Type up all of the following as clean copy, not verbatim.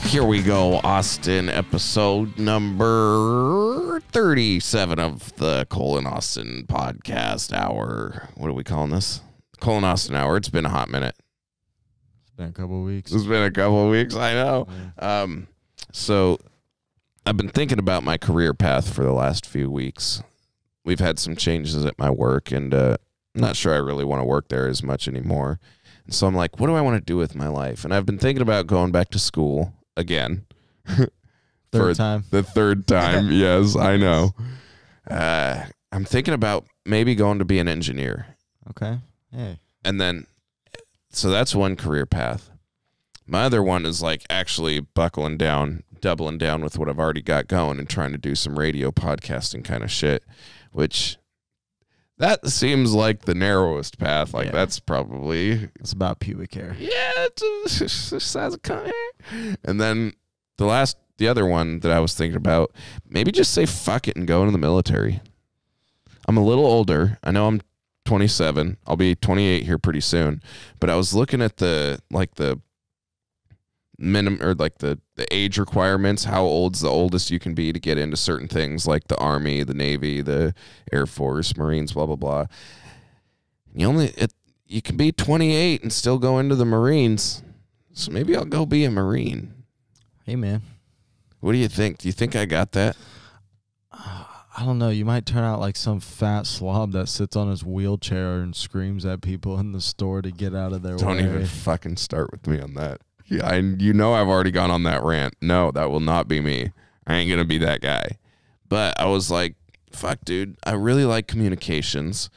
Here we go, Austin, episode number 37 of the Cole and Austin podcast hour. What are we calling this? Cole and Austin hour. It's been a hot minute. It's been a couple of weeks. It's been a couple of weeks, I know. Yeah. So I've been thinking about my career path for the last few weeks. We've had some changes at my work, and I'm not sure I really want to work there as much anymore. And so I'm like, what do I want to do with my life? And I've been thinking about going back to school again. Third time. The third time, yes, I know. I'm thinking about maybe going to be an engineer. Okay. Hey. And then, so that's one career path. My other one is like actually doubling down with what I've already got going and trying to do some radio podcasting kind of shit, which that seems like the narrowest path. Like that's probably. It's about pubic hair. Yeah, it's a size of cunt hair. And then the other one that I was thinking about, maybe just say fuck it and go into the military. I'm a little older. I know I'm 27. I'll be 28 here pretty soon. But I was looking at the minimum or like the age requirements, how old's the oldest you can be to get into certain things like the Army, the Navy, the Air Force, Marines, blah blah blah. You can be 28 and still go into the Marines. So maybe I'll go be a Marine. Hey man. What do you think? Do you think I got that? I don't know. You might turn out like some fat slob that sits on his wheelchair and screams at people in the store to get out of their way. Don't even fucking start with me on that. Yeah, I've already gone on that rant. No, that will not be me. I ain't going to be that guy. But I was like, fuck, dude. I really like communications.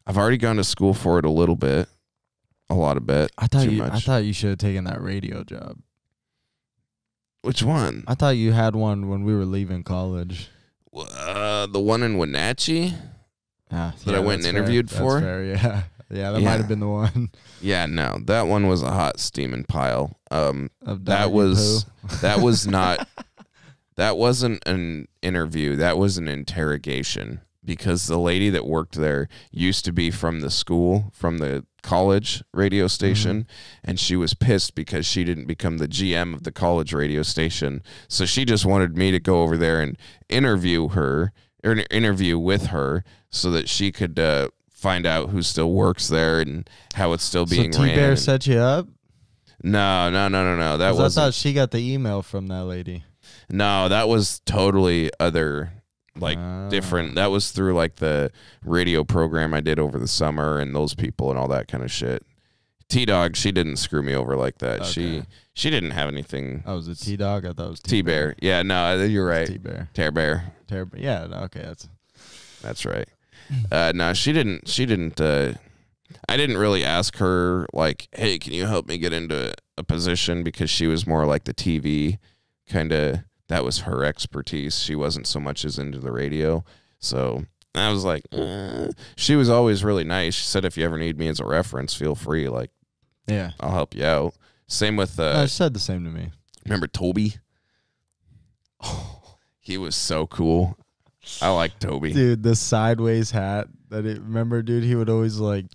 I've already gone to school for it a little bit. A lot of bit. I thought you should have taken that radio job. Which one? I thought you had one when we were leaving college. The one in Wenatchee that I went and interviewed for? That's fair, yeah. Yeah, that might have been the one. Yeah, no, that one was a hot steaming pile. That wasn't an interview. That was an interrogation because the lady that worked there used to be from the college radio station, and she was pissed because she didn't become the GM of the college radio station. So she just wanted me to go over there and interview with her so that she could find out who still works there and how it's still being ran. So T-Bear set you up? No. That was. I thought she got the email from that lady. No, that was totally other, different. That was through like the radio program I did over the summer and those people and all that kind of shit. T-Dog, she didn't screw me over like that. Okay. She didn't have anything. Oh, was it T-Dog? I thought it was T-Bear. Yeah, no, you're right. T-Bear. Tear-Bear. Yeah, okay, that's right. No, she didn't. I didn't really ask her like, hey, can you help me get into a position, because she was more like the TV kind of. That was her expertise. She wasn't so much as into the radio. So I was like, she was always really nice. She said, if you ever need me as a reference, feel free. Like, yeah, I'll help you out. Same with. She said the same to me. Remember Toby? Oh, he was so cool. I like Toby. Dude, the sideways hat remember, dude, he would always like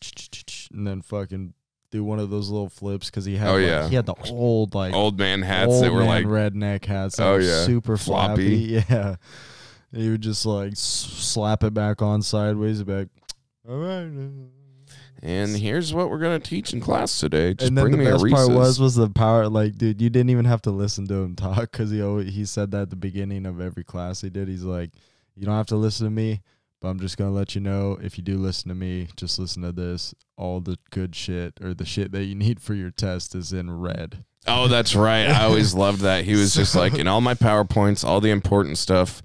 and then fucking do one of those little flips because he had he had the old man hats that were like redneck hats that were super floppy. Yeah. He would just like slap it back on sideways back. All right. And here's what we're gonna teach in class today. Just and then bring me a Reese's. The best part was the power. Like, dude, you didn't even have to listen to him talk because he said that at the beginning of every class he did. He's like, you don't have to listen to me, but I'm just going to let you know, if you do listen to me, just listen to this. All the good shit or the shit that you need for your test is in red. Oh, that's right. I always loved that. He was just like, in all my PowerPoints, all the important stuff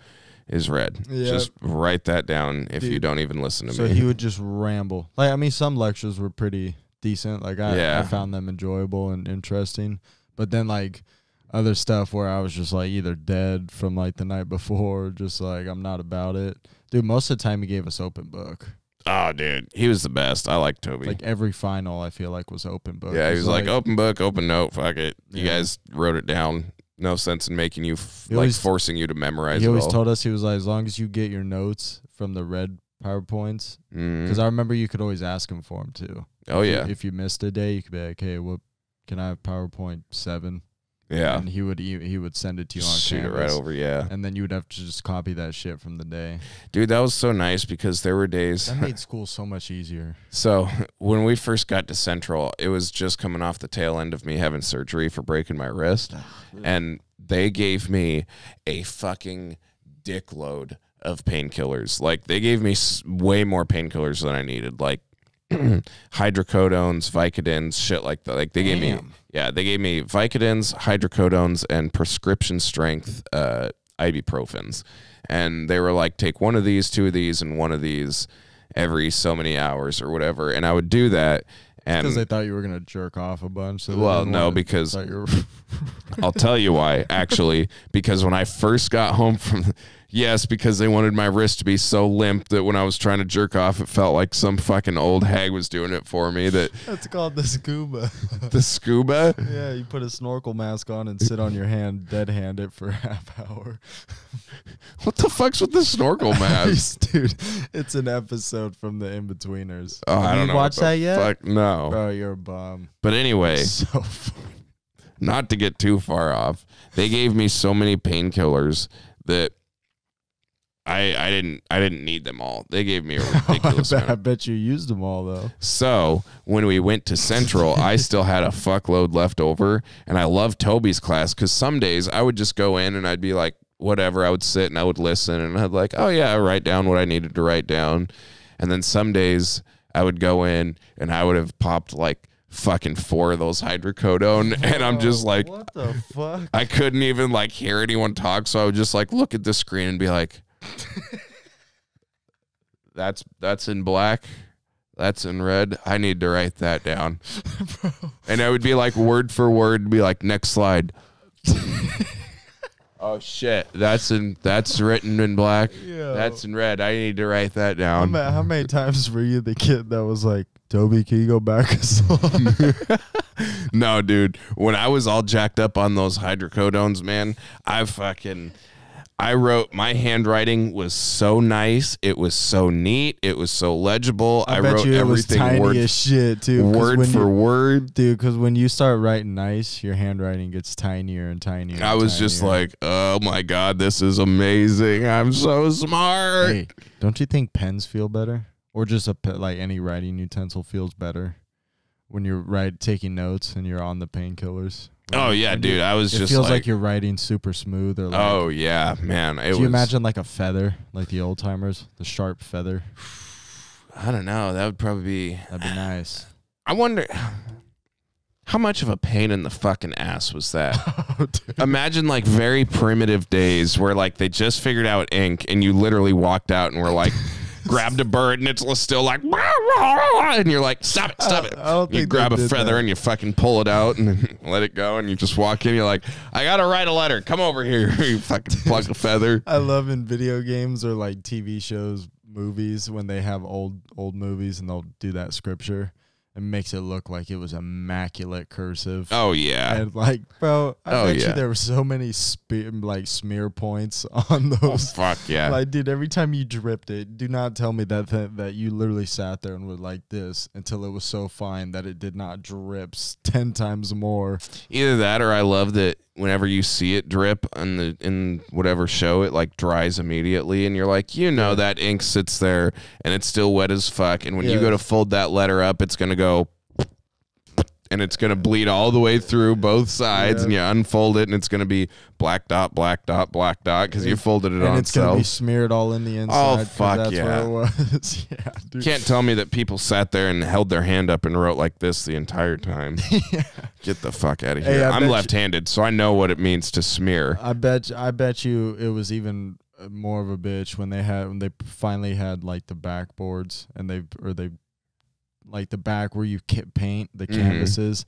is red. Yep. Just write that down if you don't even listen to me. So he would just ramble. Like, I mean, some lectures were pretty decent. Like, I found them enjoyable and interesting. But then, like, other stuff where I was just like either dead from like the night before or just like I'm not about it. Dude, most of the time he gave us open book. Oh, dude. He was the best. I like Toby. Like every final I feel like was open book. Yeah, he was like open book, open note, fuck it. You guys wrote it down. No sense in making you forcing you to memorize it. He always told us, he was like, as long as you get your notes from the red PowerPoints, because I remember you could always ask him for them too. Oh, yeah. If you missed a day, you could be like, hey, what can I have PowerPoint 7? Yeah. And he would send it to you on Shoot it Canvas, right over, yeah. and then you would have to just copy that shit from the day. Dude, that was so nice because there were days. That made school so much easier. So when we first got to Central, it was just coming off the tail end of me having surgery for breaking my wrist. And they gave me a fucking dickload of painkillers. Like, they gave me way more painkillers than I needed. Like, hydrocodones, Vicodins, shit like that. Like, they gave me, they gave me Vicodins, hydrocodones, and prescription strength ibuprofens. And they were like, take one of these, two of these, and one of these every so many hours or whatever. And I would do that. And Because they thought you were gonna jerk off a bunch. So well, no, because I'll tell you why. Actually, because when I first got home from, because they wanted my wrist to be so limp that when I was trying to jerk off, it felt like some fucking old hag was doing it for me. That's called the scuba. The scuba. Yeah, you put a snorkel mask on and sit on your hand, dead hand it for a half hour. What the fuck's with the snorkel mask? Dude, it's an episode from the Inbetweeners. Oh, I don't know. Watched that yet? Fuck no. Bro, you're a bum. But anyway, So funny. not to get too far off, they gave me so many painkillers that I didn't need them all. They gave me a ridiculous I amount. bet you used them all though. So when we went to Central, I still had a fuckload left over, and I loved Toby's class because some days I would just go in and I'd be like, whatever. I would sit and I would listen, and I'd like, oh yeah, I write down what I needed to write down. And then some days I would go in and I would have popped like fucking 4 of those hydrocodone, and I'm just like, what the fuck? I couldn't even like hear anyone talk, so I would just like look at the screen and be like, that's in black, that's in red, I need to write that down. And I would be like word for word, be like, next slide. Oh shit, that's written in black. Yeah. That's in red, I need to write that down. How many times were you the kid that was like, Toby, can you go back a slide? No, dude. When I was all jacked up on those hydrocodones, man, I wrote, my handwriting was so nice. It was so neat. It was so legible. I bet wrote you it was everything tiny word, as shit too. word for word. Dude, because when you start writing nice, your handwriting gets tinier and tinier. I was just like, oh my God, this is amazing. I'm so smart. Hey, don't you think pens feel better? Or just like any writing utensil feels better when you're taking notes and you're on the painkillers? Oh yeah, dude. I was it just feels like you're writing super smooth. Or like, oh yeah, man. Do you imagine like a feather, like the old timers, the sharp feather? I don't know. That'd be nice. I wonder how much of a pain in the fucking ass was that? Imagine like very primitive days where like they just figured out ink and you literally walked out and were like, grabbed a bird and it's still like, and you're like, stop it. You grab a feather and you fucking pull it out and let it go, and you just walk in. You're like, I gotta write a letter. Come over here. You fucking pluck a feather. I love in video games or like TV shows, movies, when they have old movies and they'll do that scripture. It makes it look like it was immaculate cursive. Oh yeah. And like, bro, I bet you there were so many smear points on those. Oh, fuck yeah. Like, dude, every time you dripped it, do not tell me that you literally sat there and were like this until it was so fine that it did not drip 10 times more. Either that, or I love that whenever you see it drip in whatever show, it like dries immediately, and you're like, that ink sits there and it's still wet as fuck, and when you go to fold that letter up, it's gonna go and it's gonna bleed all the way through both sides, and you unfold it and it's gonna be black dot because you folded it on and it's gonna be smeared all in the inside. Oh fuck, that's where it was. Yeah, dude. Can't tell me that people sat there and held their hand up and wrote like this the entire time. Get the fuck out of here. Hey, I'm left-handed, so I know what it means to smear. I bet you it was even more of a bitch when they finally had like the backboards and they like the back where you paint the canvases,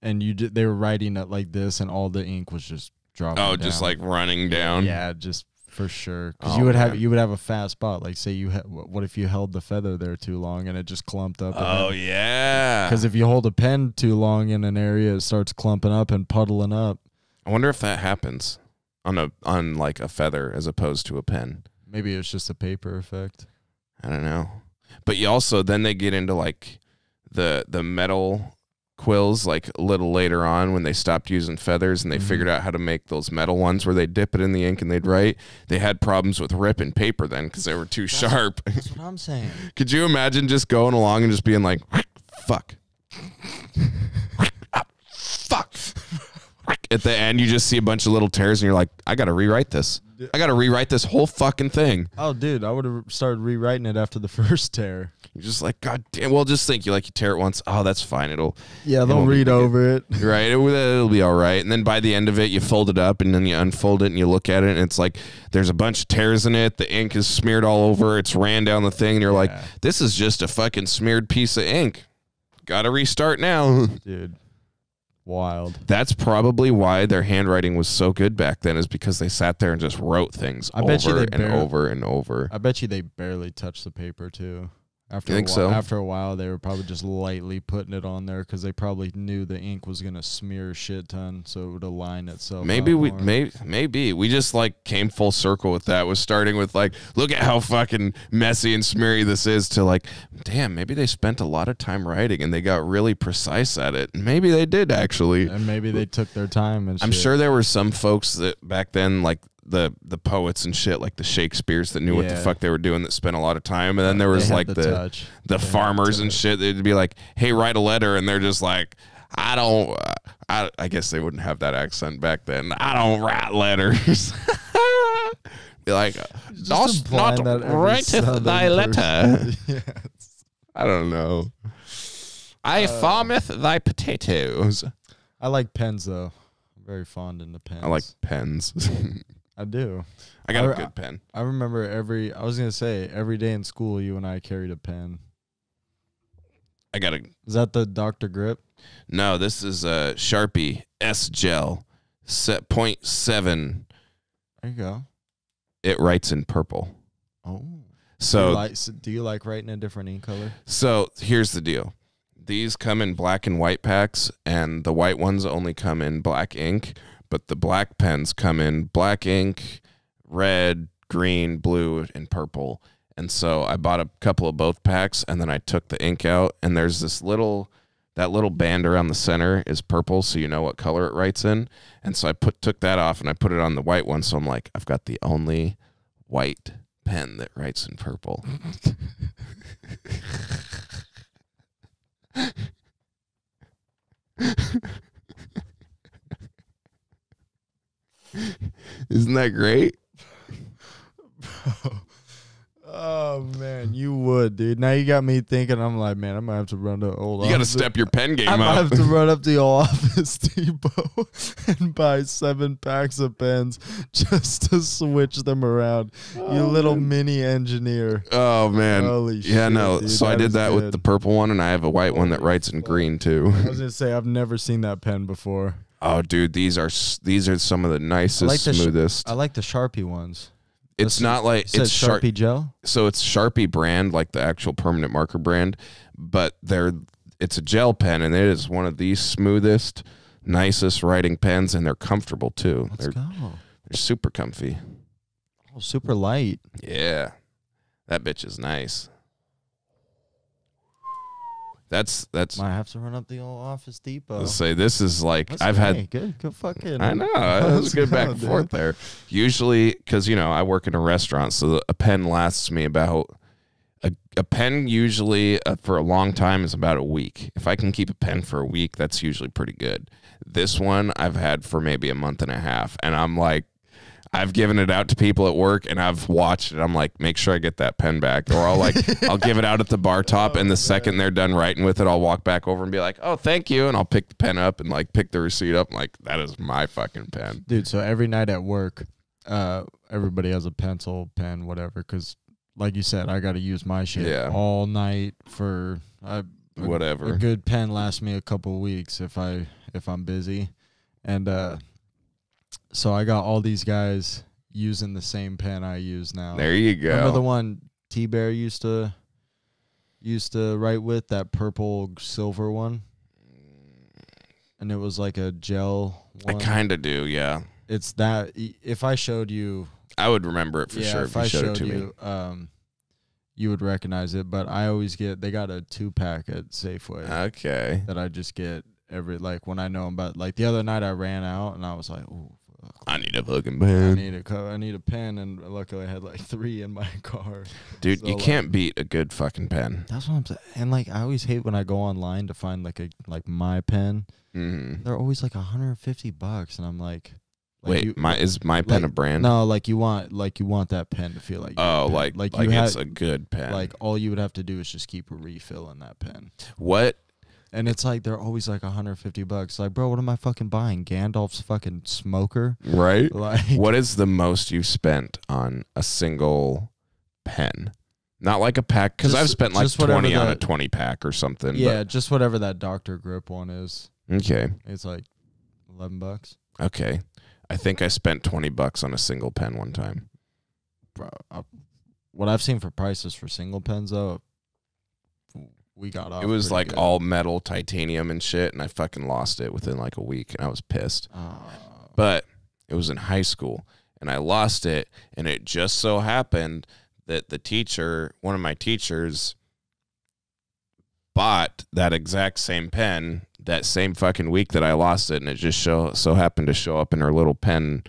and they were writing it like this, and all the ink was just dropping. Oh, just like running down. Yeah, just for sure. Because you would have a fast spot. Like, say what if you held the feather there too long and it just clumped up? Oh yeah. Because if you hold a pen too long in an area, it starts clumping up and puddling up. I wonder if that happens on like a feather as opposed to a pen. Maybe it's just a paper effect. I don't know. But you also, then they get into like the metal quills like a little later on when they stopped using feathers and they figured out how to make those metal ones where they dip it in the ink and they'd write. They had problems with ripping paper then because they were too sharp. That's what I'm saying. Could you imagine just going along and just being like, fuck. Fuck. At the end, you just see a bunch of little tears and you're like, I got to rewrite this. I got to rewrite this whole fucking thing. Oh, dude, I would have started rewriting it after the first tear. You're just like, God damn. Well, just think you tear it once. Oh, that's fine. They'll read over it. Right. It'll be all right. And then by the end of it, you fold it up and then you unfold it and you look at it and it's like there's a bunch of tears in it. The ink is smeared all over. It's ran down the thing. And you're like, this is just a fucking smeared piece of ink. Got to restart now. Dude. Wild. That's probably why their handwriting was so good back then, is because they sat there and just wrote things over and over. I bet you they barely touched the paper too. After a while, they were probably just lightly putting it on there because they probably knew the ink was gonna smear a shit ton, so it would align itself. Maybe we just came full circle with that. Was starting with look at how fucking messy and smeary this is, to damn, maybe they spent a lot of time writing and they got really precise at it. Maybe they did actually, and maybe they took their time. And I'm sure there were some folks that back then the poets and shit, like the Shakespeares, that knew what the fuck they were doing, that spent a lot of time. And then there was the farmers and shit. They'd be like, hey, write a letter. And they're just like, I guess they wouldn't have that accent back then. I don't write letters. Be like, dost not writeth thy letter. Yes. I don't know. I farmeth thy potatoes. I like pens though. I'm very fond in the pens. I like pens. I do. I got a good pen. I remember every day in school, you and I carried a pen. Is that the Dr. Grip? No, this is a Sharpie S Gel set 0.7. There you go. It writes in purple. Oh. So do you like writing in different ink color? So here's the deal. These come in black and white packs, and the white ones only come in black ink. But the black pens come in black ink, red, green, blue, and purple. And so I bought a couple of both packs, and then I took the ink out, and there's that little band around the center is purple, so you know what color it writes in. And so I took that off, and I put it on the white one, so I'm like, I've got the only white pen that writes in purple. Isn't that great? Oh man, you would, dude. Now you got me thinking. I'm like, man, I'm gonna have to run to old. You got to step your pen game up. I'm gonna have to run up to the old Office Depot and buy 7 packs of pens just to switch them around. You little mini engineer. Oh man. Holy shit. Yeah, no. Dude, so I did that with the purple one, and I have a white one that writes in green too. I was gonna say I've never seen that pen before. Oh, dude, these are some of the nicest, smoothest. I like the Sharpie ones. It's not like it's Sharpie gel. So it's Sharpie brand, like the actual permanent marker brand, but it's a gel pen, and it is one of the smoothest, nicest writing pens, and they're comfortable too. Let's go. They're super comfy. Oh, super light. Yeah, that bitch is nice. That's might have to run up the old Office Depot. Let's say this is like good fucking. I know it was good back and forth there. Usually, because I work in a restaurant, so a pen lasts me about a pen. Usually, for a long time is about a week. If I can keep a pen for a week, that's usually pretty good. This one I've had for maybe a month and a half, and I'm like, I've given it out to people at work, and I've watched it. I'm like, make sure I get that pen back, or I'll give it out at the bar top, and the second they're done writing with it, I'll walk back over and be like, oh, thank you, and I'll pick the pen up and pick the receipt up. I'm like, that is my fucking pen, dude. So every night at work, everybody has a pencil, pen, whatever, because like you said, I got to use my shit all night for whatever. A good pen lasts me a couple weeks if I'm busy, and so I got all these guys using the same pen I use now. There you go. Remember the one T-Bear used to write with, that purple silver one? And it was like a gel one. I kind of do, yeah. It's that. If I showed you, I would remember it for sure if you showed it to me. you would recognize it. But I always they got a 2-pack at Safeway Okay. that I just get every, like, when I know about, like, the other night I ran out and I was like, oh, I need a fucking I pen. need a pen, and luckily I had like 3 in my car. Dude, So, you like, can't beat a good fucking pen. That's what I'm saying. And like I always hate when I go online to find like my pen. Mm-hmm. They're always like $150, and I'm like Wait, is my pen a brand? No, like you want that pen to feel like Oh, your pen. like you it's a good pen. like all you would have to do is just keep refilling that pen. What? And it's like they're always like $150. Like, bro, what am I fucking buying? Gandalf's fucking smoker? Right? Like, What is the most you've spent on a single pen? Not like a pack, because I've spent like 20 on a 20 pack or something. Yeah, just whatever that Dr. Grip one is. Okay. It's like $11. Okay. I think I spent $20 on a single pen one time. Bro, what I've seen for prices for single pens though, we got off. It was like good. all metal, titanium and shit, and I fucking lost it within like a week, and I was pissed. Oh. But it was in high school, and I lost it, and it just so happened that the teacher, one of my teachers, bought that exact same pen that same fucking week that I lost it, and it just so happened to show up in her little pen.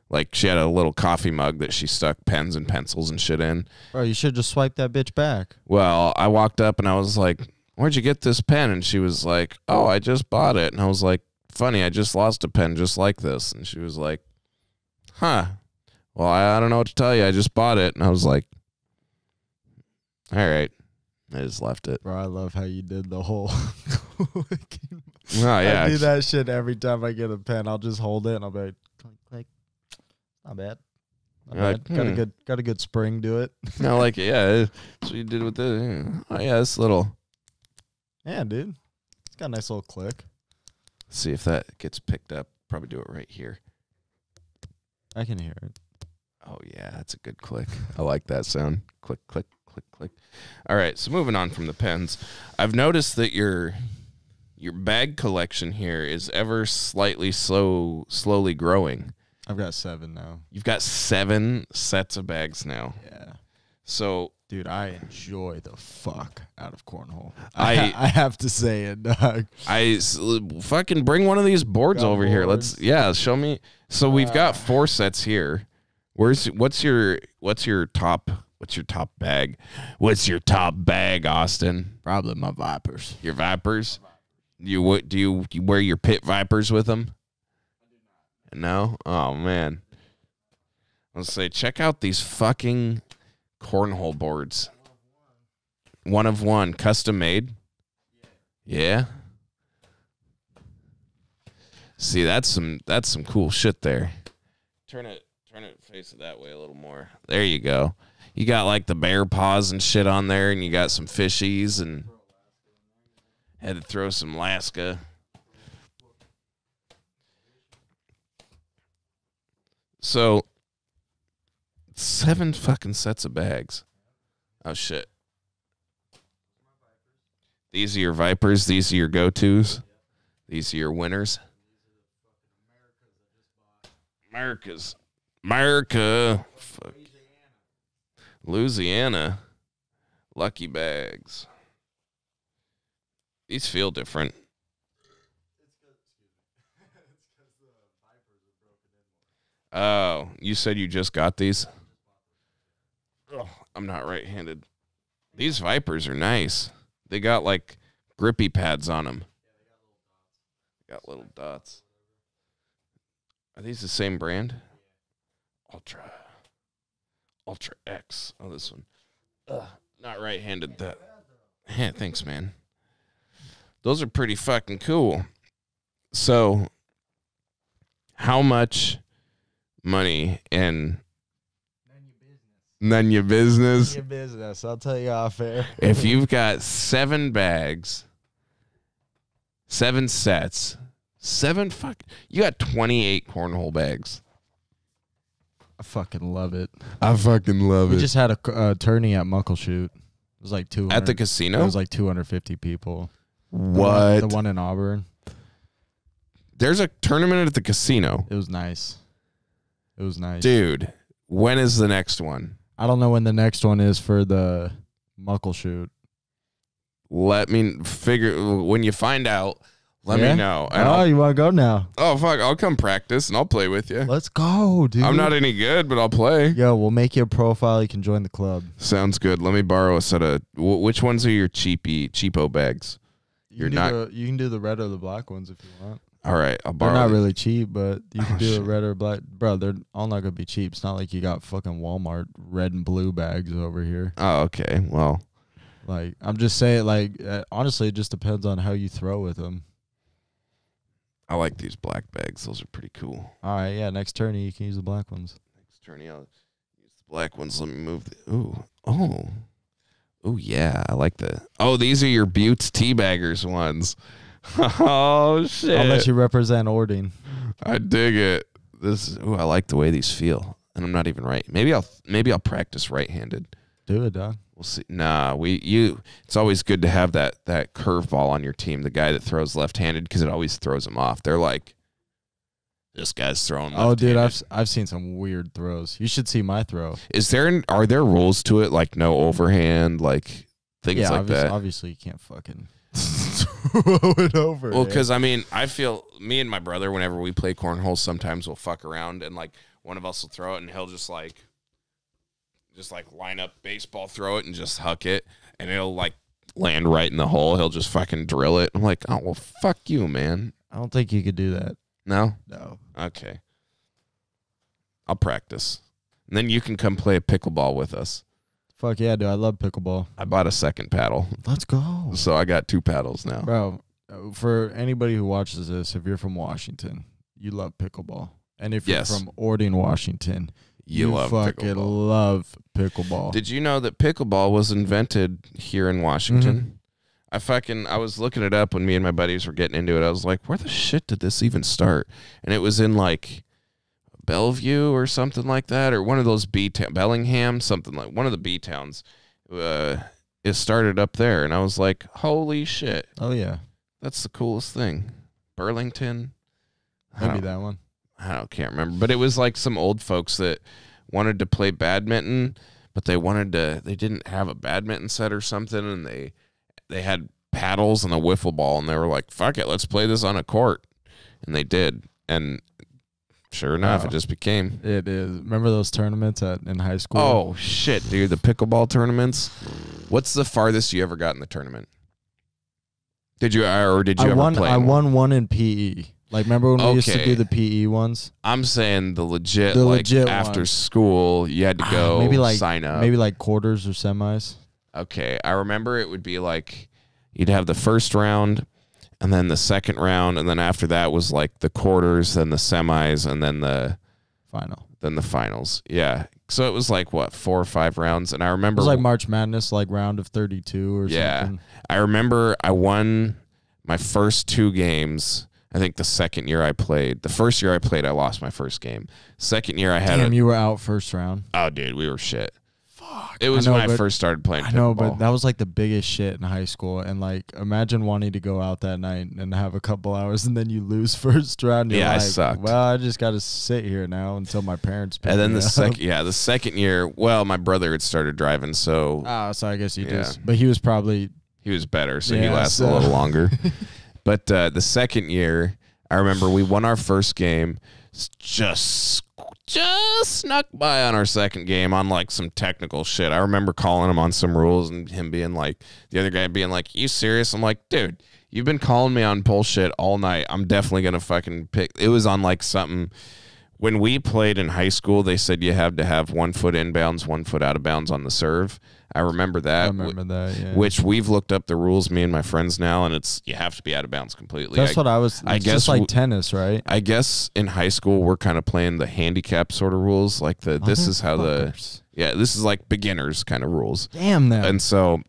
Like, she had a little coffee mug that she stuck pens and pencils and shit in. Bro, you should just swipe that bitch back. Well, I walked up and I was like, where'd you get this pen? And she was like, oh, I just bought it. And I was like, funny, I just lost a pen just like this. And she was like, huh. Well, I don't know what to tell you. I just bought it. And I was like, all right. I just left it. Bro, I love how you did the whole Oh, yeah. I do that shit every time I get a pen. I'll just hold it and I'll be like, click. Not bad. Not Like, bad. Got a good spring to it. I like it. Yeah. That's what you did with this. Yeah. Oh, yeah. This little. Yeah, dude. It's got a nice little click. Let's see if that gets picked up. Probably do it right here. I can hear it. Oh, yeah. That's a good click. I like that sound. Click, click, click, click. All right. So moving on from the pens, I've noticed that your bag collection here is ever slowly growing. I've got 7 now. You've got 7 sets of bags now. Yeah. So, dude, I enjoy the fuck out of cornhole. I have to say it, dog. fucking bring one of these boards Got over here. boards. Show me. So we've got 4 sets here. What's your top bag? What's your top bag, Austin? Probably my Vipers. Your Vipers? Do you wear your pit Vipers with them? No? Oh, man. Let's say, check out these fucking cornhole boards. One of one, custom made. Yeah. See, that's some cool shit there. Turn it, face it that way a little more. There you go. You got like the bear paws and shit on there, and you got some fishies, and had to throw some Alaska. So, 7 fucking sets of bags. Oh, shit. These are your Vipers. These are your go-tos. These are your winners. America. Fuck. Louisiana. Lucky bags. These feel different. Oh, you said you just got these? Oh, I'm not right-handed. These Vipers are nice. They got like grippy pads on them. Got little dots. Are these the same brand? Ultra X. Oh, this one. Not right-handed. Yeah, thanks, man. Those are pretty fucking cool. So, how much money in none of your business? Your business. I'll tell you off air. If you've got 7 bags, 7 sets, you got 28 cornhole bags. I fucking love it. I fucking love We just had a tourney at Muckleshoot. It was like 200. At the It casino? was like 250 people. What? The one in Auburn. There's a tournament at the casino. It was nice. It was nice. Dude, when is the next one? I don't know when the next one is for the Muckleshoot. Let me figure when you find out. Let me know. And Oh, you want to go now? oh fuck! I'll come practice and I'll play with you. Let's go, dude. I'm not any good, but I'll play. Yo, we'll make you a profile. You can join the club. Sounds good. Let me borrow a set of. Which ones are your cheapo bags? You can do the red or the black ones if you want. All right, I'll They're borrow. not really cheap, but you can do shit. a red or black. Bro, they're all not gonna be cheap. It's not like you got fucking Walmart red and blue bags over here. Oh, okay. Well, Like, I'm just saying, like, honestly, it just depends on how you throw with them. I like these black bags. Those are pretty cool. All right, yeah. Next tourney, you can use the black ones. Next tourney, I'll use the black ones. Let me move. Oh, yeah. I like the. Oh, these are your Buttes Teabaggers ones. Oh shit! I'll let you represent Ording. I dig it. I like the way these feel, and I'm not even right. Maybe I'll practice right-handed. Do it, dog. We'll see. Nah, it's always good to have that curveball on your team. The guy that throws left-handed, because it always throws them off. They're like, this guy's throwing left-handed. Oh, dude, I've seen some weird throws. You should see my throw. Are there rules to it, like no overhand, like things like that? Obviously, you can't fucking throw it over. Well, because I mean, I feel me and my brother, whenever we play cornhole, sometimes we'll fuck around and like one of us will throw it and he'll just like line up baseball, throw it and just huck it, and it'll like land right in the hole. He'll just fucking drill it. I'm like, oh well, fuck you, man. I don't think you could do that. No. Okay. I'll practice, and then you can come play a pickleball with us. Fuck yeah, dude. I love pickleball. I bought a second paddle, Let's go. so I got 2 paddles now. Bro, for anybody who watches this, if you're from Washington, you love pickleball. And if you're from Ording, Washington, you love fucking pickleball. love pickleball. Did you know that pickleball was invented here in Washington? I was looking it up when me and my buddies were getting into it. I was like, where the shit did this even start? And it was in like Bellevue or something like that, or one of those Bellingham, something like one of the B towns. It started up there, and I was like, holy shit. Oh, yeah. That's the coolest thing. Burlington. Maybe that one. Can't remember, but it was like some old folks that wanted to play badminton, but they didn't have a badminton set or something, and they had paddles and a wiffle ball, and they were like, fuck it, let's play this on a court. And they did. And sure enough, it just became. It is. Remember those tournaments in high school? Oh, shit, dude. The pickleball tournaments. What's the farthest you ever got in the tournament? Did you ever play? I won one in PE. Like, remember when we used to do the PE ones? I'm saying the legit after ones. School, you had to go sign up. Maybe like quarters or semis. Okay. I remember it would be like you'd have the first round and then the second round, and then after that was like the quarters, then the semis, and then the finals. Yeah. So it was like, what, 4 or 5 rounds? And I remember... It was like March Madness, like round of 32 or something. I remember I won my first 2 games... I think the second year I played. The first year I played, I lost my first game. Second year I had... Damn, you were out first round. Oh, dude, we were shit. Fuck. It was when I first started playing pickleball. I know, but that was like the biggest shit in high school. And like, imagine wanting to go out that night and have a couple hours and then you lose first round. You're I sucked. Well, I just got to sit here now until my parents pick And then me up. the second year, well, my brother had started driving, so... Oh, so I guess you just... But he was probably... He was better, so he lasted a little longer. But the second year... I remember we won our first game, just snuck by on our second game on like some technical shit. I remember calling him on some rules and him being like, the other guy being like, you serious? I'm like, dude, you've been calling me on bullshit all night. I'm definitely going to fucking pick. It was on like something. When we played in high school, they said you have to have 1 foot inbounds, 1 foot out of bounds on the serve. I remember that. I remember that, yeah. Which we've looked up the rules, me and my friends now, and it's you have to be out of bounds completely. That's what I was. I guess just like tennis, right? I guess in high school we're kind of playing the handicap sort of rules, like this is how this is like beginners kind of rules. Damn that. And so.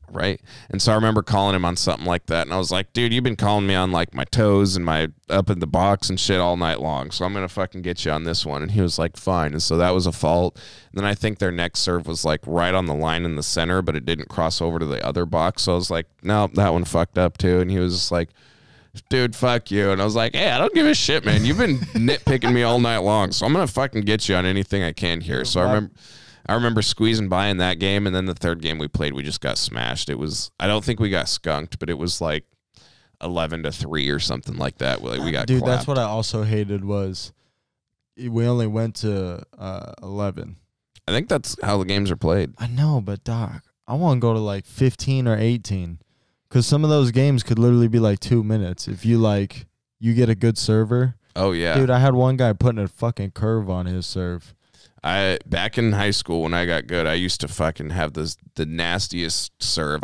Right. And so I remember calling him on something like that. And I was like, dude, you've been calling me on like my toes and my up in the box and shit all night long. So I'm going to fucking get you on this one. And he was like, fine. And so that was a fault. And then I think their next serve was like right on the line in the center, but it didn't cross over to the other box. So I was like, no, that one fucked up too. And he was just like, dude, fuck you. And I was like, hey, I don't give a shit, man. You've been nitpicking me all night long. So I'm going to fucking get you on anything I can here. So I I remember squeezing by in that game, and then the third game we played, we just got smashed. I don't think we got skunked, but it was like 11-3 or something like that. Like we got Dude, clapped. that's what I also hated was we only went to 11. I think that's how the games are played. I know, but Doc, I want to go to like 15 or 18 because some of those games could literally be like 2 minutes if you get a good server. Oh yeah, Dude, I had one guy putting a fucking curve on his serve. Back in high school when I got good, I used to fucking have the nastiest serve.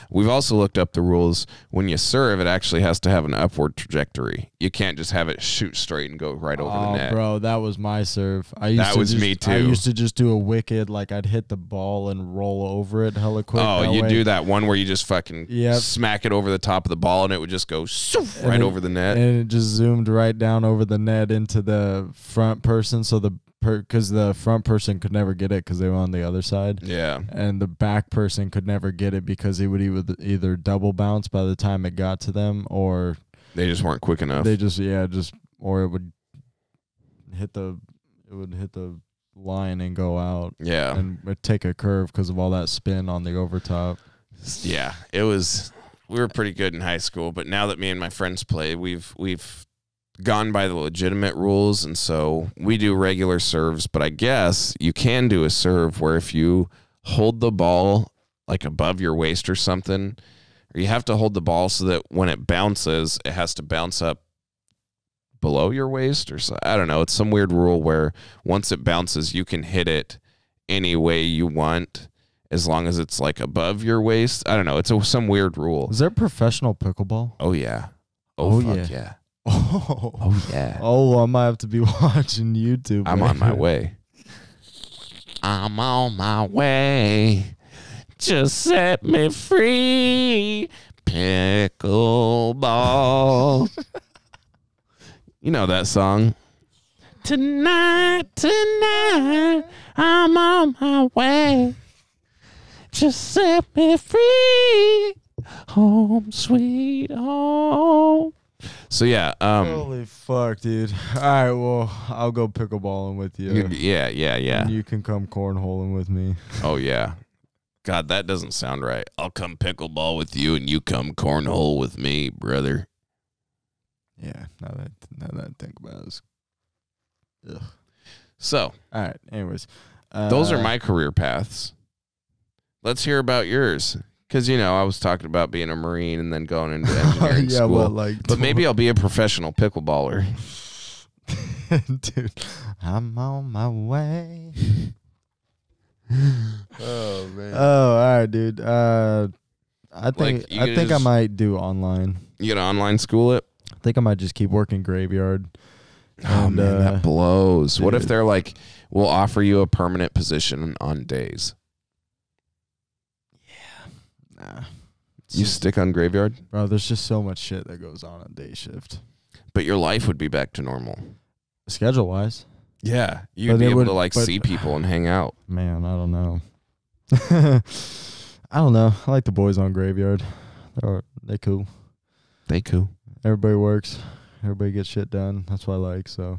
We've also looked up the rules. When you serve, it actually has to have an upward trajectory. You can't just have it shoot straight and go right over the net. Bro, that was my serve. Me too. I used to just do a wicked, like I'd hit the ball and roll over it hella quick. Oh, you do that one where you just fucking smack it over the top of the ball and it would just go right over the net. And it just zoomed right down over the net into the front person. So because the front person could never get it because they were on the other side. Yeah. And the back person could never get it because it would either double bounce by the time it got to them or they just weren't quick enough. Or it would hit the line and go out. Yeah. And it'd take a curve because of all that spin on the overtop. Yeah. We were pretty good in high school, but now that me and my friends play, we've gone by the legitimate rules, and so we do regular serves, but I guess you can do a serve where if you hold the ball like above your waist or something, or you have to hold the ball so that when it bounces, it has to bounce up below your waist or so. I don't know. It's some weird rule where once it bounces, you can hit it any way you want as long as it's like above your waist. I don't know. It's some weird rule. Is there professional pickleball? Oh, yeah. Oh, fuck yeah. yeah. Oh yeah. Oh, I might have to be watching YouTube. I'm on my way. I'm on my way. Just set me free. Pickleball. You know that song. Tonight, I'm on my way. Just set me free. Home, sweet home. So yeah, holy fuck, dude. All right, well, I'll go pickleballing with you. Yeah. And you can come cornholing with me. Oh yeah. God, that doesn't sound right. I'll come pickleball with you and you come cornhole with me, brother. Yeah, now that I think about it. Ugh. So, all right, anyways. Those are my career paths. Let's hear about yours. Because, I was talking about being a Marine and then going into engineering school. But maybe I'll be a professional pickleballer. Dude, I'm on my way. Oh, man. Oh, all right, dude. I think I might do online. You gonna online school it? I think I might just keep working graveyard. Oh, man, that blows. Dude. What if they're like, we'll offer you a permanent position on days? Nah. You stick on graveyard? Bro, there's just so much shit that goes on day shift. But your life would be back to normal. Schedule-wise? Yeah. You'd be able to see people and hang out. Man, I don't know. I don't know. I like the boys on graveyard. They cool. They cool. Everybody works. Everybody gets shit done. That's what I like, so.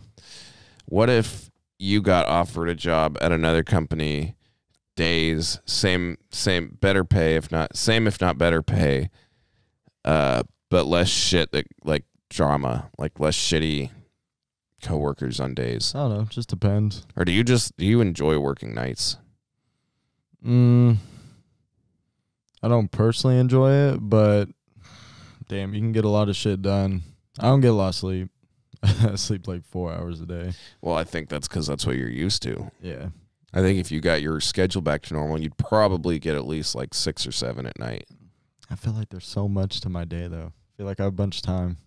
What if you got offered a job at another company, days, same better pay, if not better pay, but less shit, like drama, like less shitty coworkers on days? I don't know. Just depends. Or do you enjoy working nights? I don't personally enjoy it, but damn, you can get a lot of shit done. I don't get a lot of sleep. I sleep like 4 hours a day. Well, I think that's because that's what you're used to. Yeah. I think if you got your schedule back to normal, you'd probably get at least like 6 or 7 at night. I feel like there's so much to my day, though. I feel like I have a bunch of time.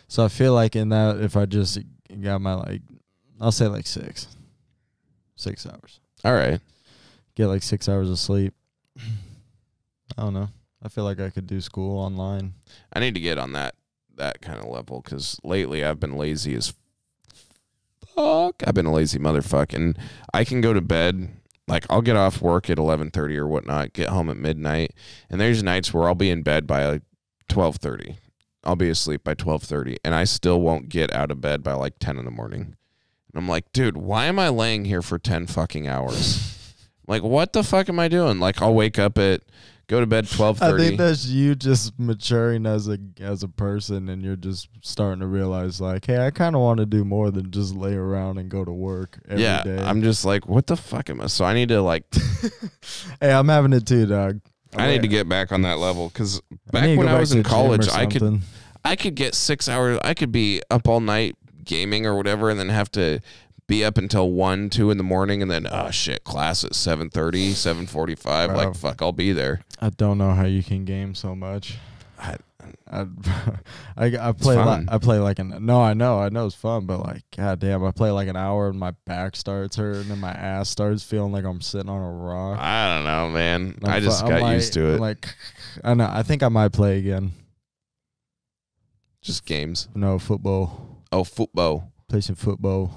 So I feel like in that, if I just got my, I'll say 6 hours. All right. Get 6 hours of sleep. I don't know. I feel like I could do school online. I need to get on that kind of level because lately I've been lazy as fuck. I've been a lazy motherfucker, and I can go to bed. I'll get off work at 11:30 or whatnot, get home at midnight, and there's nights where I'll be in bed by 12:30. I'll be asleep by 12:30, and I still won't get out of bed by 10 in the morning. And I'm like, dude, why am I laying here for 10 fucking hours? Like, what the fuck am I doing? Like, I'll wake up go to bed 12:30. I think that's you just maturing as a person, and you're just starting to realize, like, hey, I kind of want to do more than just lay around and go to work every day. I'm just like, what the fuck am I? So I need to like, hey, I'm having it too, dog. I need to get back on that level because back when I was in college, I could get 6 hours. I could be up all night gaming or whatever, and then have to be up until 1, 2 in the morning, and then shit, class at 7:30, 7:45. Bro, like fuck, I'll be there. I don't know how you can game so much. I play fun. I play like I know it's fun, but like goddamn, I play like an hour and my back starts hurting and my ass starts feeling like I'm sitting on a rock. I don't know, man. I just got used to it. Like I know. I think I might play again. Just games. No, football. Oh, football. Play some football.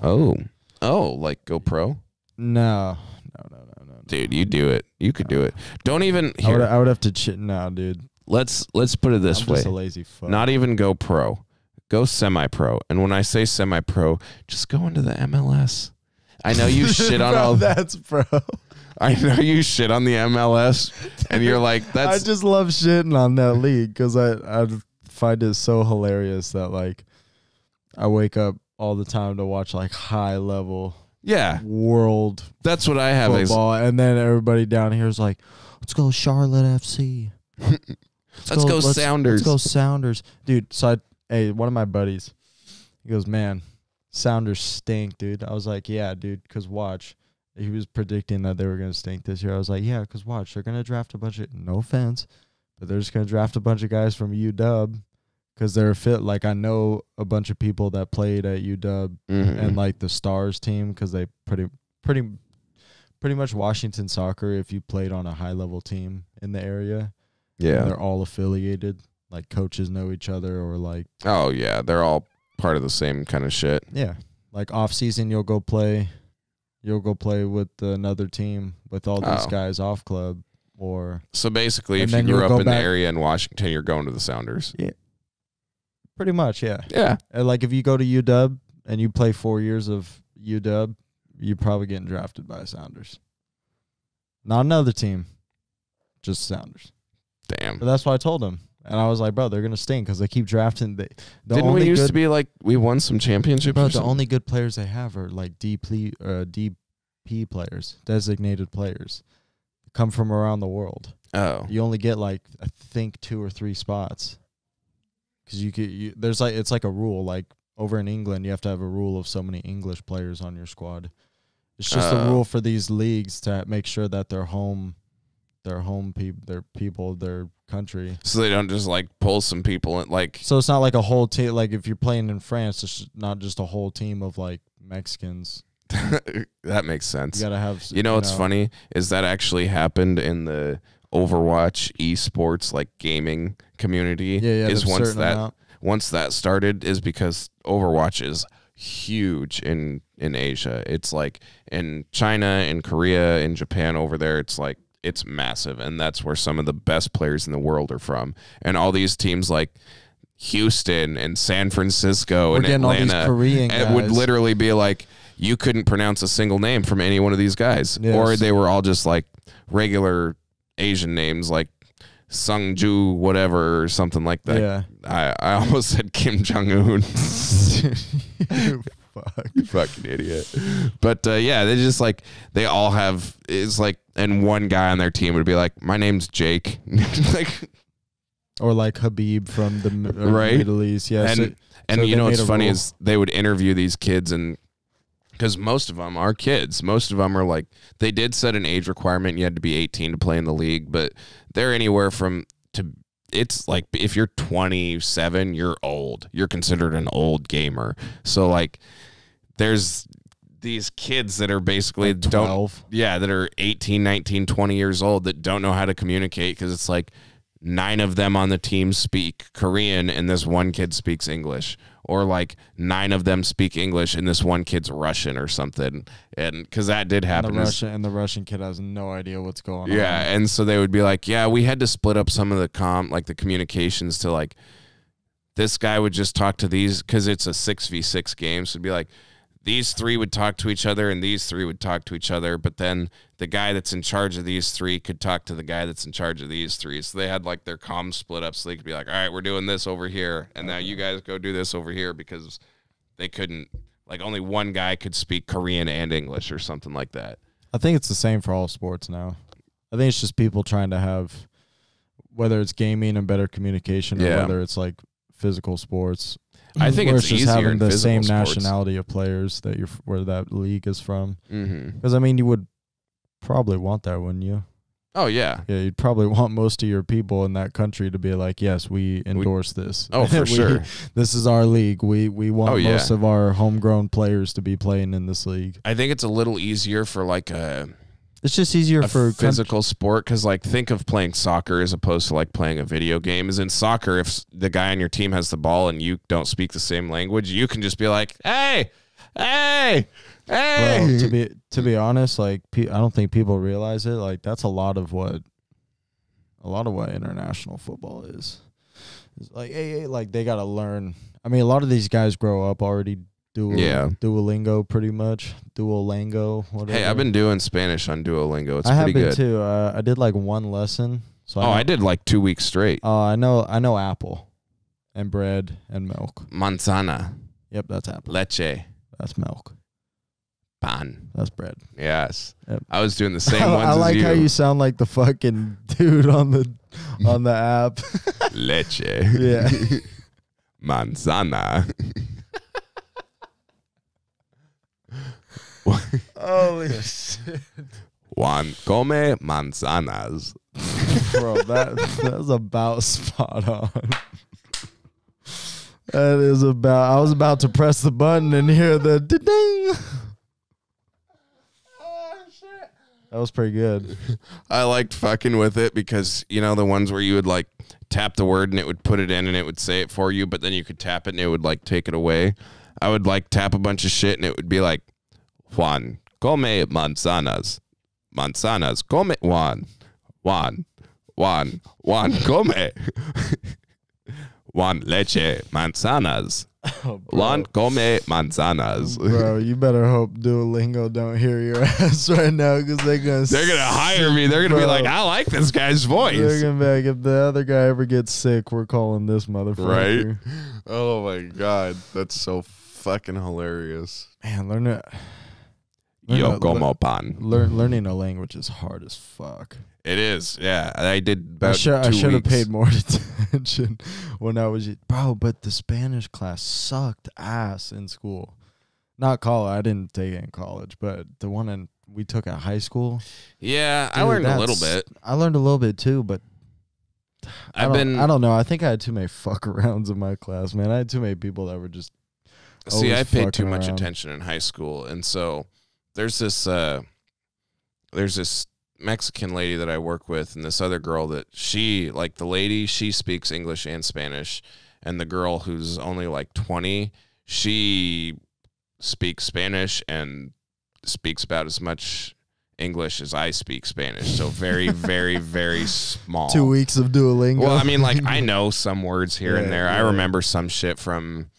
Oh, like go pro? No. Dude, you do it. You could do it. Don't even here. I would have to no, dude. Let's put it this way. Just a lazy fuck. Not even go pro. Go semi-pro. And when I say semi-pro, just go into the MLS. I know you shit on all that's pro. I know you shit on the MLS and you're like that's I just love shitting on that league cuz I find it so hilarious that like I wake up all the time to watch like high level world that's what I have football, and then everybody down here is like, let's go Charlotte FC. Let's go Sounders. Let's go Sounders. Dude, so one of my buddies, he goes, man, Sounders stink, dude. I was like, yeah, dude, because watch. He was predicting that they were going to stink this year. I was like, yeah, because watch. They're going to draft a bunch of, no offense, but they're just going to draft a bunch of guys from UW because they're fit. Like, I know a bunch of people that played at UW and, like, the Stars team because they pretty much Washington soccer if you played on a high-level team in the area. Yeah. They're all affiliated. Like, coaches know each other or, like... Oh, yeah. They're all part of the same kind of shit. Yeah. Like, off-season, you'll go play with another team with all these guys off club. So, basically, if you grew up in the area in Washington, you're going to the Sounders. Yeah. Pretty much, yeah. Yeah. And like, if you go to UW and you play 4 years of UW, you're probably getting drafted by Sounders. Not another team. Just Sounders. Damn. But that's what I told him. And I was like, bro, they're going to stink because they keep drafting. Didn't we used to be like, we won some championships? Bro, the only good players they have are like DP players, designated players. Come from around the world. Oh. You only get like, I think 2 or 3 spots. Because there's like, it's like a rule. Like over in England, you have to have a rule of so many English players on your squad. It's just a rule for these leagues to make sure that their people, their country. So they don't just like pull some people in, like. So it's not like a whole team. Like if you're playing in France, it's not just a whole team of like Mexicans. That makes sense. You gotta have. You know what's funny is that actually happened in the Overwatch esports like gaming community. Yeah. Is once that started is because Overwatch is huge in Asia. It's like in China, in Korea, in Japan over there. It's like it's massive, and that's where some of the best players in the world are from. And all these teams like Houston and San Francisco and Atlanta, all these Korean guys. It would literally be like you couldn't pronounce a single name from any one of these guys, or they were all just like regular Asian names like Sungju whatever or something like that. Yeah. I almost said Kim Jong-un. Fuck. You fucking idiot. But yeah, they just like they all have it's like and one guy on their team would be like, my name's Jake. Like or like Habib from the Middle East. Yeah. And you know what's funny is they would interview these kids and because most of them are kids. Most of them are like, they did set an age requirement. You had to be 18 to play in the league, but they're anywhere from it's like if you're 27, you're old. You're considered an old gamer. So like there's these kids that are basically like 12. that are 18, 19, 20 years old that don't know how to communicate because it's like 9 of them on the team speak Korean and this one kid speaks English. Or like 9 of them speak English and this one kid's Russian or something. And because that did happen. And the Russian kid has no idea what's going on. Yeah. And so they would be like, yeah, we had to split up some of the the communications to like, this guy would just talk to these because it's a 6v6 game. So it'd be like, these three would talk to each other and these three would talk to each other, but then the guy that's in charge of these three could talk to the guy that's in charge of these three. So they had like their comms split up so they could be like, all right, we're doing this over here, and now you guys go do this over here, because they couldn't, like, only one guy could speak Korean and English or something like that. I think it's the same for all sports now. I think it's just people trying to have, whether it's gaming and better communication, or whether it's like physical sports. I think it's just easier having in the physical same sports. nationality of players that you're where that league is from. Mm-hmm. Because I mean, you would probably want that, wouldn't you? Oh, yeah. Yeah, you'd probably want most of your people in that country to be like, yes, we endorse this. Oh, for sure. This is our league. We want yeah. most of our homegrown players to be playing in this league. I think it's a little easier for like a It's just easier for physical sport, because like think of playing soccer as opposed to like playing a video game. Is in soccer, if the guy on your team has the ball and you don't speak the same language, you can just be like, hey. Well, to be honest, like I don't think people realize it. Like that's a lot of what international football is. It's like hey, like they got to learn. I mean, a lot of these guys grow up already Duolingo pretty much. Duolingo, whatever. Hey, I've been doing Spanish on Duolingo. It's I pretty have been good. too. I did like one lesson. So I did like 2 weeks straight. I know apple and bread and milk. Manzana, Yep, that's apple. leche, That's milk. pan. That's bread. Yes. Yep. I was doing the same ones I like as you. how you sound like the fucking dude on the app. Leche. Yeah. Manzana. Holy shit. Juan come manzanas. Bro, that was about spot on. That is about, I was about to press the button and hear the ding. Oh, shit. That was pretty good. I liked fucking with it because, you know, the ones where you would like tap the word and it would put it in and it would say it for you, but then you could tap it and it would like take it away. I would like tap a bunch of shit and it would be like, Juan, come manzanas. Manzanas, come Juan. Juan, come. Juan, leche, manzanas. Oh, Juan, come manzanas. Bro, you better hope Duolingo don't hear your ass right now because they're going to hire me. They're going to be like, I like this guy's voice. They're going to be like, if the other guy ever gets sick, we're calling this motherfucker. Right? Oh, my God. That's so fucking hilarious. Man, learning a language is hard as fuck. It is, yeah. I did about I 2 should have weeks. paid more attention when I was... Bro, but the Spanish class sucked ass in school. Not college. I didn't take it in college, but the one we took at high school... Yeah, Dude, I learned a little bit. I learned a little bit too, but... I don't know. I think I had too many fuck arounds in my class, man. I had too many people that were just... See, I paid too fucking much around. attention in high school, and so there's this Mexican lady that I work with, and this other girl that she speaks English and Spanish, and the girl who's only like 20, she speaks Spanish and speaks about as much English as I speak Spanish. So very, very, very small. 2 weeks of Duolingo. Well, I mean, like I know some words here and there. Yeah. I remember some shit from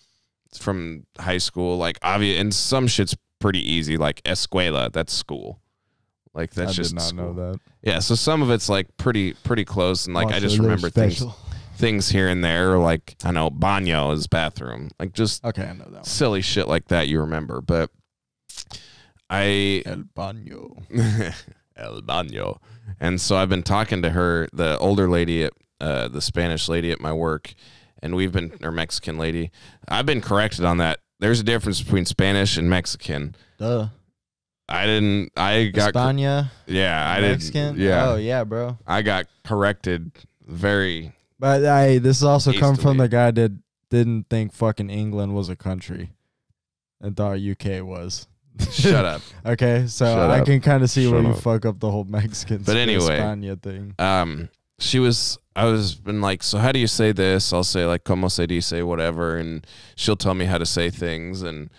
high school, like obvious, and some shit's pretty easy, like escuela, that's school. Like that's I just did not school. know that. Yeah, so some of it's like pretty close, and like I just remember things here and there, like I know baño is bathroom, like just Okay, I know that one. silly shit like that you remember. But El baño. El baño. And so I've been talking to her, the older lady at the Spanish lady at my work, and or Mexican lady. I've been corrected on that. There's a difference between Spanish and Mexican. Duh. I got España. Yeah, I Mexican? didn't. Yeah. Oh yeah, bro. I got corrected very. But this also comes from Hastily. the guy that didn't think fucking England was a country and thought UK was. Shut up. Okay, so Shut I up. can kind of see where Shut you up. fuck up the whole Mexican But anyway, España thing. I was been like, so how do you say this? I'll say like, como se dice, whatever. And she'll tell me how to say things. And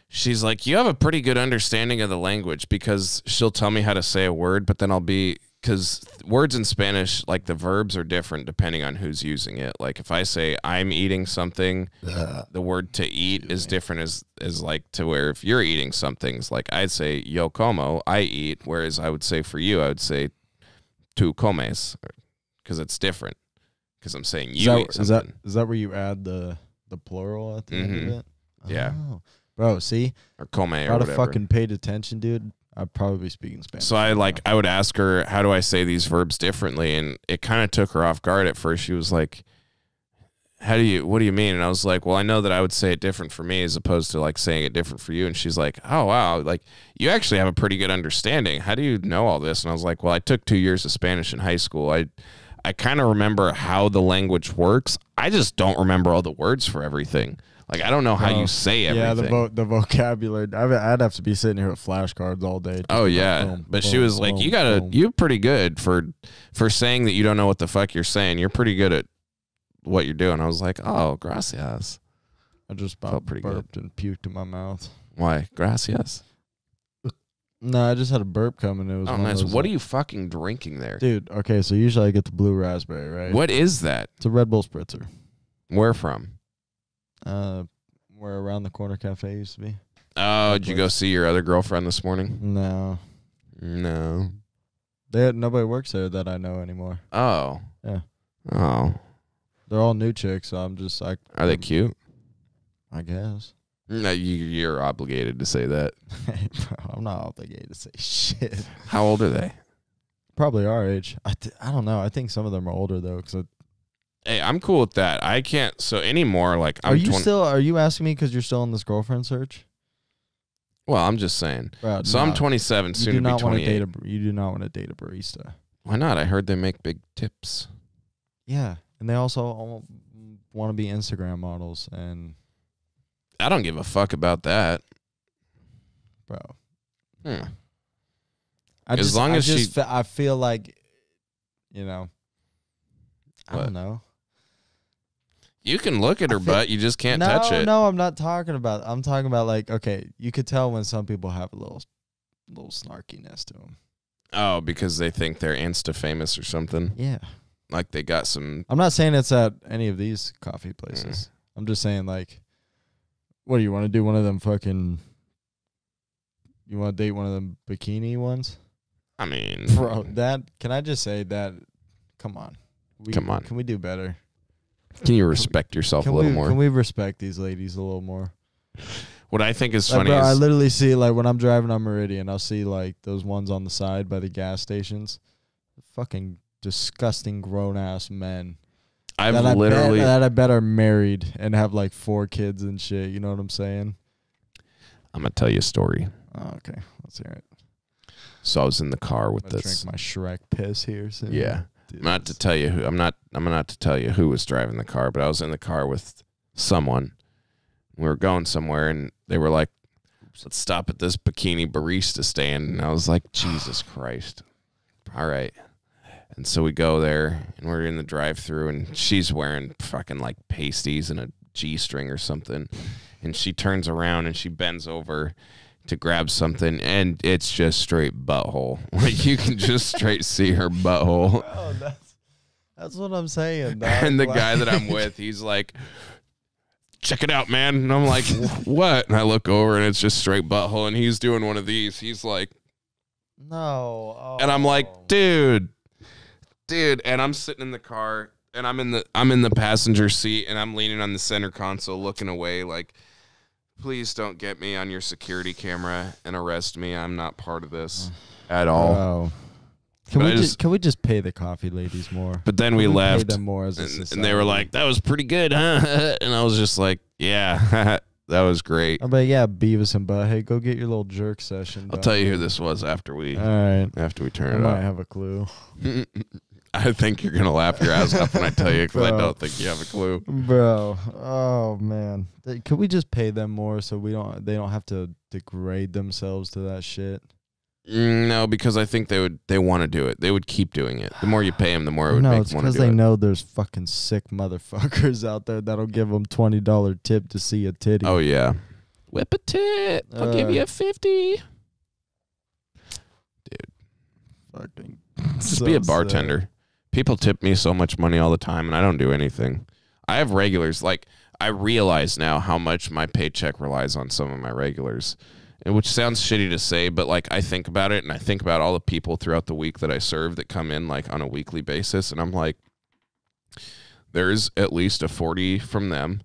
she's like, you have a pretty good understanding of the language, because she'll tell me how to say a word, but then I'll be because words in Spanish, like the verbs are different depending on who's using it. Like if I say I'm eating something, the word to eat is different as like to where if you're eating something's like I'd say yo como, I eat, whereas I would say for you, I would say tú comes, because it's different. Because I'm saying you eat something. Is that where you add the plural at the end of it? Yeah. Oh. Bro, see? Or come or If I'd have whatever. fucking paid attention, dude, I'd probably be speaking Spanish. So I would ask her, how do I say these verbs differently? And it kind of took her off guard at first. She was like, what do you mean? And I was like, well, I know that I would say it different for me as opposed to like saying it different for you. And she's like, oh, wow. Like you actually have a pretty good understanding. How do you know all this? And I was like, well, I took 2 years of Spanish in high school. I kind of remember how the language works. I just don't remember all the words for everything. Like, I don't know how you say everything. Yeah, the vocabulary. I'd have to be sitting here with flashcards all day. Oh, yeah. Boom, but boom, she was like, boom. you're pretty good for saying that you don't know what the fuck you're saying. You're pretty good at what you're doing. I was like, oh, gracias. I just about Felt pretty burped and puked in my mouth. Why? Gracias. No, I just had a burp coming. It was Oh, one of nice. those, What are you fucking drinking there? dude? Okay, so usually I get the blue raspberry, right? What is that? It's a Red Bull spritzer. Where from? Where Around the Corner Cafe used to be. Oh, did you go see your other girlfriend this morning? No, nobody works there that I know anymore. Oh. Yeah. Oh. They're all new chicks, so I'm just like. Are they cute? I guess. No, you're obligated to say that. Bro, I'm not obligated to say shit. How old are they? Probably our age. I don't know. I think some of them are older though. Hey, I'm cool with that. I can't. So anymore, like, Are you asking me because you're still on this girlfriend search? Well, I'm just saying. Bro, So I'm 27, soon to be 28. You do not want to date a barista. Why not? I heard they make big tips. Yeah, and they also want to be Instagram models, and I don't give a fuck about that. bro, I feel like, you know, I What? don't know. You can look at her butt, you just can't touch it. No, I'm not talking about. I'm talking about like, okay, you could tell when some people have a little snarkiness to them. Oh, because they think they're Insta famous or something. Yeah. Like they got some. I'm not saying it's at any of these coffee places. I'm just saying, like, what do you want to do? One of them fucking. You want to date one of them bikini ones? I mean, Bro, can I just say that? Come on. Come on. Can we do better? Can you respect yourself a little more? Can we respect these ladies a little more? What I think is Like, funny bro, I is literally see, like, when I'm driving on Meridian, I'll see, like, those ones on the side by the gas stations. Fucking disgusting grown-ass men. I've that literally. I bet are married and have, like, 4 kids and shit. You know what I'm saying? I'm going to tell you a story. Oh, okay. Let's hear it. So I was in the car with I'm gonna this. drink my Shrek piss here soon. Yeah. Dude, I'm not to tell you who. I'm not to tell you who was driving the car, but I was in the car with someone. We were going somewhere, and they were like, "Let's stop at this bikini barista stand." And I was like, "Jesus Christ!" All right. And so we go there, and we're in the drive-thru, and she's wearing fucking like pasties and a G-string or something, and she turns around and she bends over to grab something, and it's just straight butthole. Like you can just straight see her butthole. Oh, that's what I'm saying. Dog. And the guy that I'm with, he's like, "Check it out, man." And I'm like, "What?" And I look over, and it's just straight butthole, and he's doing one of these. He's like, no. Oh. and I'm like, dude. And I'm sitting in the car, and I'm in the passenger seat, and I'm leaning on the center console, looking away, like, please don't get me on your security camera and arrest me. I'm not part of this at all. Oh. Can we just pay the coffee ladies more? But then we left, pay them more as a society? and they were like, "That was pretty good, huh?" And I was just like, "Yeah, that was great." I'm like, yeah, Beavis and Butthead, go get your little jerk session done. I'll tell you who this was after we All right. turn I it might up. have a clue. I think you're gonna laugh your ass off when I tell you, because I Bro. don't think you have a clue. Bro, oh man, could we just pay them more so they don't have to degrade themselves to that shit? No, because I think they want to do it. They would keep doing it. The more you pay them, the more it would No, make it's them want because to do they it. know there's fucking sick motherfuckers out there that'll give them $20 tip to see a titty. Oh yeah, whip a tit. I'll give you a 50. Fucking Just be a bartender. People tip me so much money all the time, and I don't do anything. I have regulars. Like, I realize now how much my paycheck relies on some of my regulars, which sounds shitty to say, but, like, I think about it, and I think about all the people throughout the week that I serve that come in, like, on a weekly basis, and I'm like, there's at least a 40 from them.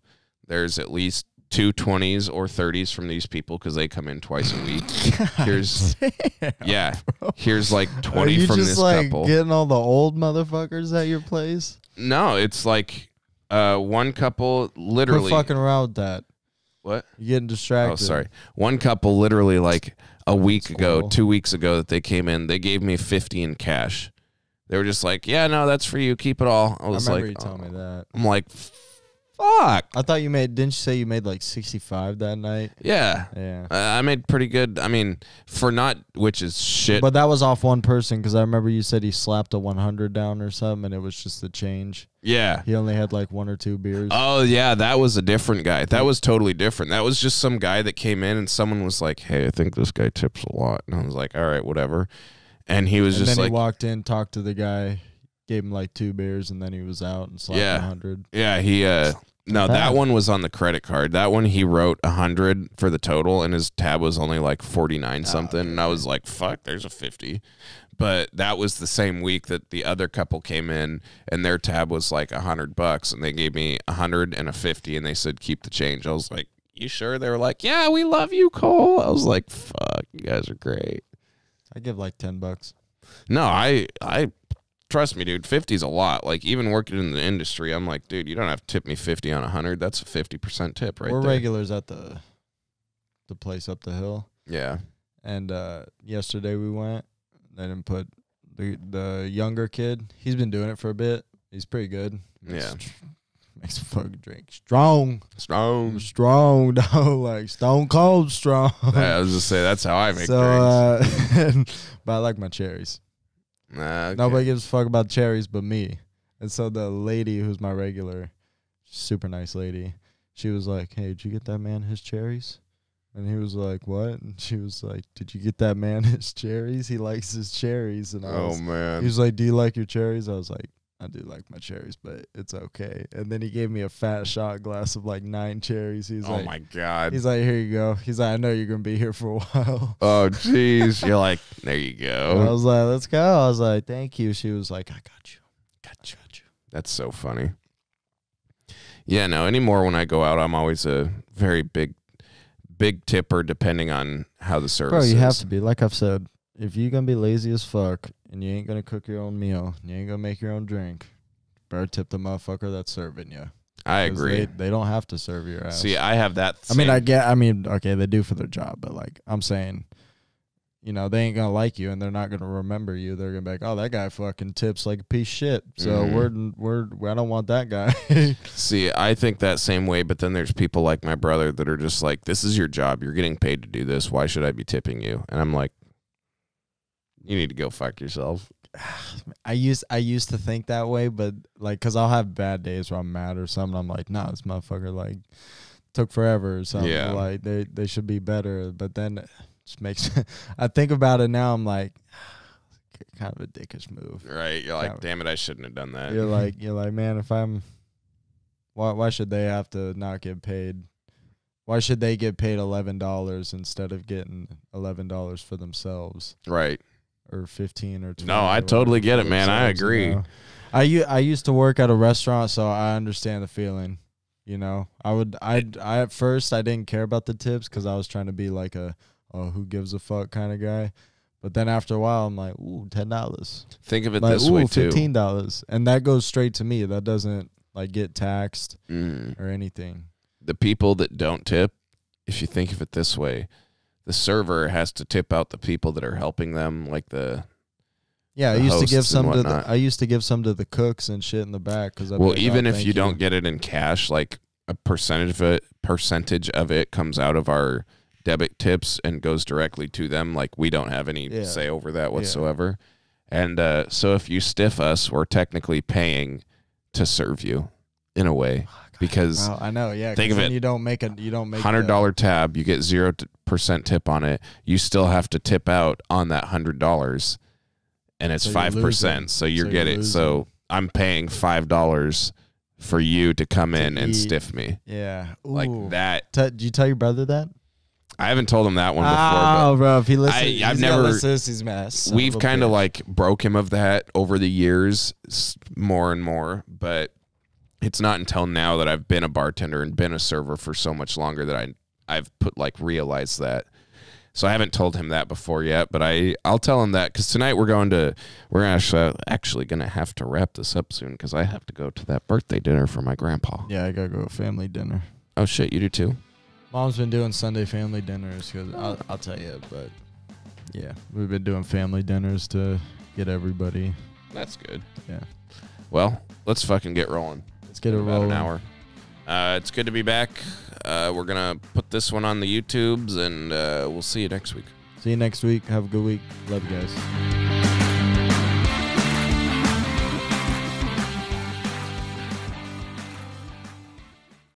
There's at least 2 20s or 30s from these people because they come in twice a week. Here's here's like 20 from this couple. Getting all the old motherfuckers at your place? No, it's like one couple literally. We're fucking around with that. What? You're getting distracted. Oh, sorry. One couple literally like a week That's ago, horrible. 2 weeks ago that they came in, they gave me 50 in cash. They were just like, yeah, no, that's for you. Keep it all. I was remember like, you telling me that. I'm like, fuck. I thought you made, didn't you say you made like 65 that night? Yeah. Yeah. I made pretty good. I mean, for not, which is shit. But that was off one person because I remember you said he slapped a 100 down or something and it was just the change. Yeah. He only had like 1 or 2 beers. Oh, yeah, that was a different guy. That was totally different. That was just some guy that came in and someone was like, hey, I think this guy tips a lot. And I was like, all right, whatever. And he was and just then like, he walked in, talked to the guy, gave him like 2 beers, and then he was out and slapped 100. yeah, he, no, that one was on the credit card. That one he wrote 100 for the total, and his tab was only like 49 something. And I was like, fuck, there's a 50. But that was the same week that the other couple came in, and their tab was like $100, and they gave me 100 and a 50, and they said keep the change. I was like, you sure? They were like, yeah, we love you, Cole. I was like, fuck, you guys are great. I give like $10. No, I trust me, dude. 50's a lot. Like, even working in the industry, I'm like, dude, you don't have to tip me 50 on 100. That's a 50% tip right We're there. regulars at the place up the hill. Yeah. And yesterday we went. They didn't put the younger kid. He's been doing it for a bit. He's pretty good. Makes a fucking drink strong, dog. Like stone cold strong. I was just say that's how I make drinks. But I like my cherries. Okay. Nobody gives a fuck about cherries but me. And so the lady who's my regular, super nice lady, she was like, hey, did you get that man his cherries? And he was like, what? And she was like, did you get that man his cherries? He likes his cherries. And man. He was like, do you like your cherries? I was like, I do like my cherries, but it's okay. And then he gave me a fat shot glass of like 9 cherries. He's like, my God. He's like, here you go. He's like, I know you're going to be here for a while. Oh, jeez. You're like, there you And I go. was like, let's go. I was like, thank you. She was like, I got you. Got you. That's so funny. Yeah, no, anymore when I go out, I'm always a very big tipper depending on how the service is. Bro, you have to be. Like I've said, if you're going to be lazy as fuck and you ain't going to cook your own meal, and you ain't going to make your own drink, better tip the motherfucker that's serving you. I agree. They don't have to serve your ass. See, I have that. Okay, they do for their job, but like I'm saying, you know, they ain't gonna like you and they're not gonna remember you. They're gonna be like, oh, that guy fucking tips like a piece of shit. So I don't want that guy. See, I think that same way, but then there's people like my brother that are just like, this is your job. You're getting paid to do this. Why should I be tipping you? And I'm like, you need to go fuck yourself. I used to think that way, but like, cause I'll have bad days where I'm mad or something. I'm like, nah, this motherfucker like took forever or something. Yeah. Like they should be better. But then it just makes I think about it now. I'm like, kind of a dickish move. Right. You're like, damn it, I shouldn't have done that. You're like, man, if I'm, why should they have to not get paid? Why should they get paid $11 instead of getting $11 for themselves? Right. Or 15 or 20. No, I totally get it, man. I agree. You know? I used to work at a restaurant, so I understand the feeling. You know, I at first I didn't care about the tips because I was trying to be like a who gives a fuck kind of guy. But then after a while, I'm like, ooh, $10. Think of it like, this way too. $15, and that goes straight to me. That doesn't like get taxed or anything. The people that don't tip, if you think of it this way, the server has to tip out the people that are helping them, like the I used to give some to whatnot. I used to give some to the cooks and shit in the back because even if you don't get it in cash, like a percentage of it comes out of our debit tips and goes directly to them. Like we don't have any say over that whatsoever. And so if you stiff us, we're technically paying to serve you in a way. Because I know, think of it. You don't make $100 tab. You get 0% tip on it. You still have to tip out on that $100, and it's So you're 5%. losing. So you So get you're it. losing. So I'm paying $5 for you to come To in and eat. stiff me Yeah. like Ooh. that. Did you tell your brother that? I haven't told him that one before, Oh, bro, if he listens, I've he's never- gonna listen to this, he's mad. but we've kind of like broke him of that over the years more and more. But it's not until now that I've been a bartender and been a server for so much longer that I've realized that. So I haven't told him that before yet, but I'll tell him that because tonight we're actually gonna have to wrap this up soon because I have to go to that birthday dinner for my grandpa. Yeah, I gotta go to family dinner. Oh shit, you do too? Mom's been doing Sunday family dinners because I'll tell you, but yeah, we've been doing family dinners to get everybody. That's good. Yeah, Well, let's fucking get rolling. let's get it About rolling. an hour. It's good to be back. We're gonna put this one on the YouTubes, and we'll see you next week. See you next week. Have a good week. Love you guys.